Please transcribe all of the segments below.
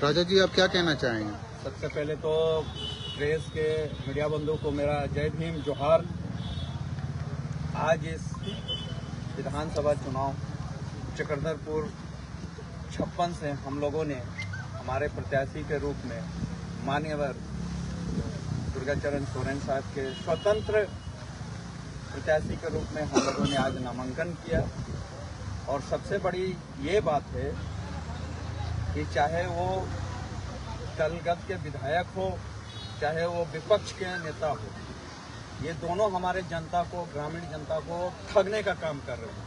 राजा जी, आप क्या कहना चाहेंगे? सबसे पहले तो प्रेस के मीडिया बंधु को मेरा जय भीम जोहार। आज इस विधानसभा चुनाव चक्रधरपुर 56 से हम लोगों ने हमारे प्रत्याशी के रूप में माननीय दुर्गाचरण सोरेन साहब के स्वतंत्र प्रत्याशी के रूप में हम लोगों ने आज नामांकन किया। और सबसे बड़ी ये बात है कि चाहे वो दलगत के विधायक हो, चाहे वो विपक्ष के नेता हो, ये दोनों हमारे जनता को, ग्रामीण जनता को ठगने का काम कर रहे हैं,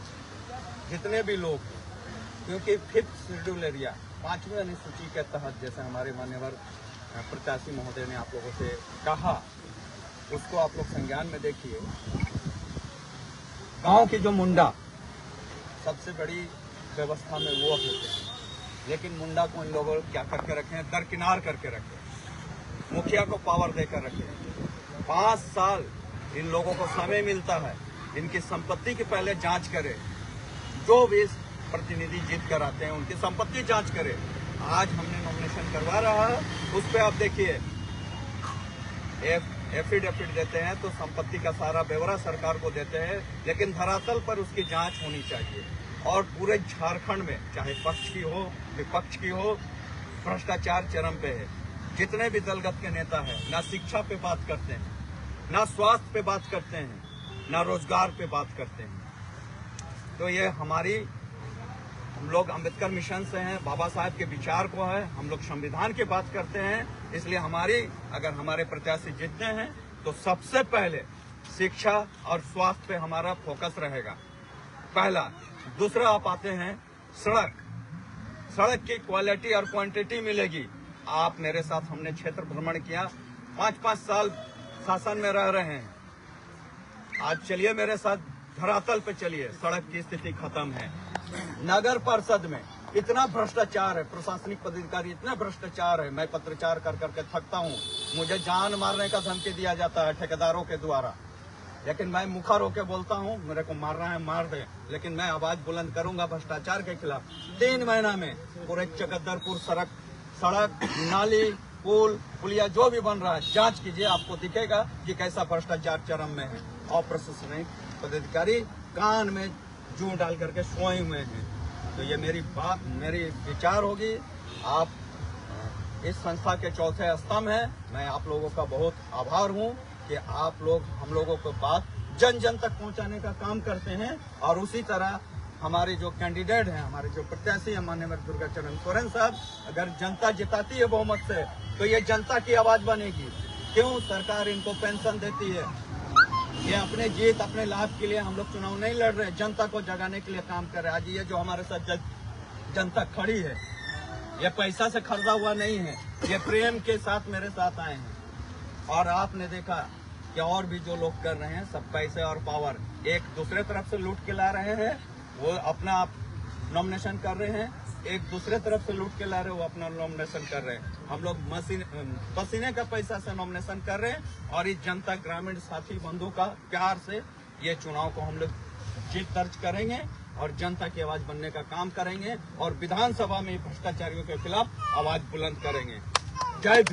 जितने भी लोग हैं। क्योंकि 5th शेड्यूल एरिया 5वीं अनुसूची के तहत, जैसे हमारे मान्यवर प्रत्याशी महोदय ने आप लोगों से कहा, उसको आप लोग संज्ञान में देखिए। गांव की जो मुंडा सबसे बड़ी व्यवस्था में वो होते हैं, लेकिन मुंडा को इन लोगों ने क्या करके रखे हैं, दरकिनार करके रखे, मुखिया को पावर देकर रखे। 5 साल इन लोगों को समय मिलता है, इनकी संपत्ति की पहले जांच करे। जो भी प्रतिनिधि जीत कर आते हैं उनकी संपत्ति जांच करे। आज हमने नॉमिनेशन करवा रहा है, उस पर आप देखिए एफिडेविट देते हैं तो संपत्ति का सारा ब्यौरा सरकार को देते हैं, लेकिन धरातल पर उसकी जांच होनी चाहिए। और पूरे झारखंड में चाहे पक्ष की हो, विपक्ष की हो, भ्रष्टाचार चरम पे है। जितने भी दलगत के नेता हैं, ना शिक्षा पे बात करते हैं, ना स्वास्थ्य पे बात करते हैं, ना रोजगार पे बात करते हैं। तो ये हम लोग अंबेडकर मिशन से हैं, बाबा साहब के विचार को है, हम लोग संविधान की बात करते हैं। इसलिए अगर हमारे प्रत्याशी जीतते हैं तो सबसे पहले शिक्षा और स्वास्थ्य पे हमारा फोकस रहेगा, पहला। दूसरा आप आते हैं सड़क की क्वालिटी और क्वांटिटी मिलेगी। आप मेरे साथ, हमने क्षेत्र भ्रमण किया, 5-5 साल शासन में रह रहे हैं। आज चलिए मेरे साथ, धरातल पे चलिए, सड़क की स्थिति खत्म है। नगर परिषद में इतना भ्रष्टाचार है, प्रशासनिक पदाधिकारी इतना भ्रष्टाचार है, मैं पत्रचार कर करके थकता हूँ। मुझे जान मारने का धमकी दिया जाता है ठेकेदारों के द्वारा, लेकिन मैं मुखर होकर बोलता हूँ, मेरे को मारना है मार दे, लेकिन मैं आवाज बुलंद करूंगा भ्रष्टाचार के खिलाफ। 3 महीना में पूरे चक्रधरपुर सड़क, नाली, पुलिया जो भी बन रहा है, जांच कीजिए, आपको दिखेगा कि कैसा भ्रष्टाचार चरम में है। और प्रशासनिक पदाधिकारी कान में जूं डाल करके सोए हुए हैं। तो ये मेरी विचार होगी। आप इस संस्था के चौथे स्तंभ हैं। मैं आप लोगों का बहुत आभार हूं कि आप लोग हम लोगों को बात जन जन तक पहुंचाने का काम करते हैं। और उसी तरह हमारे जो कैंडिडेट हैं, हमारे जो प्रत्याशी हैं, माननीय दुर्गाचरण सोरेन साहब, अगर जनता जिताती है बहुमत से, तो ये जनता की आवाज बनेगी। क्यों सरकार इनको पेंशन देती है? ये अपने लाभ के लिए हम लोग चुनाव नहीं लड़ रहे, जनता को जगाने के लिए काम कर रहे हैं। आज ये जो हमारे साथ जनता खड़ी है, ये पैसा से खरीदा हुआ नहीं है, ये प्रेम के साथ मेरे साथ आए हैं। और आपने देखा कि और भी जो लोग कर रहे हैं, सब पैसे और पावर एक दूसरे तरफ से लूट के ला रहे हैं, वो अपना आप नॉमिनेशन कर रहे हैं। एक दूसरे तरफ से लूट के ला रहे हैं, वो अपना नॉमिनेशन कर रहे हैं। हम लोग पसीने का पैसा से नॉमिनेशन कर रहे हैं। और इस जनता, ग्रामीण साथी बंधु का प्यार से ये चुनाव को हम लोग जीत दर्ज करेंगे और जनता की आवाज बनने का काम करेंगे और विधानसभा में भ्रष्टाचारियों के खिलाफ आवाज बुलंद करेंगे। जय भीम।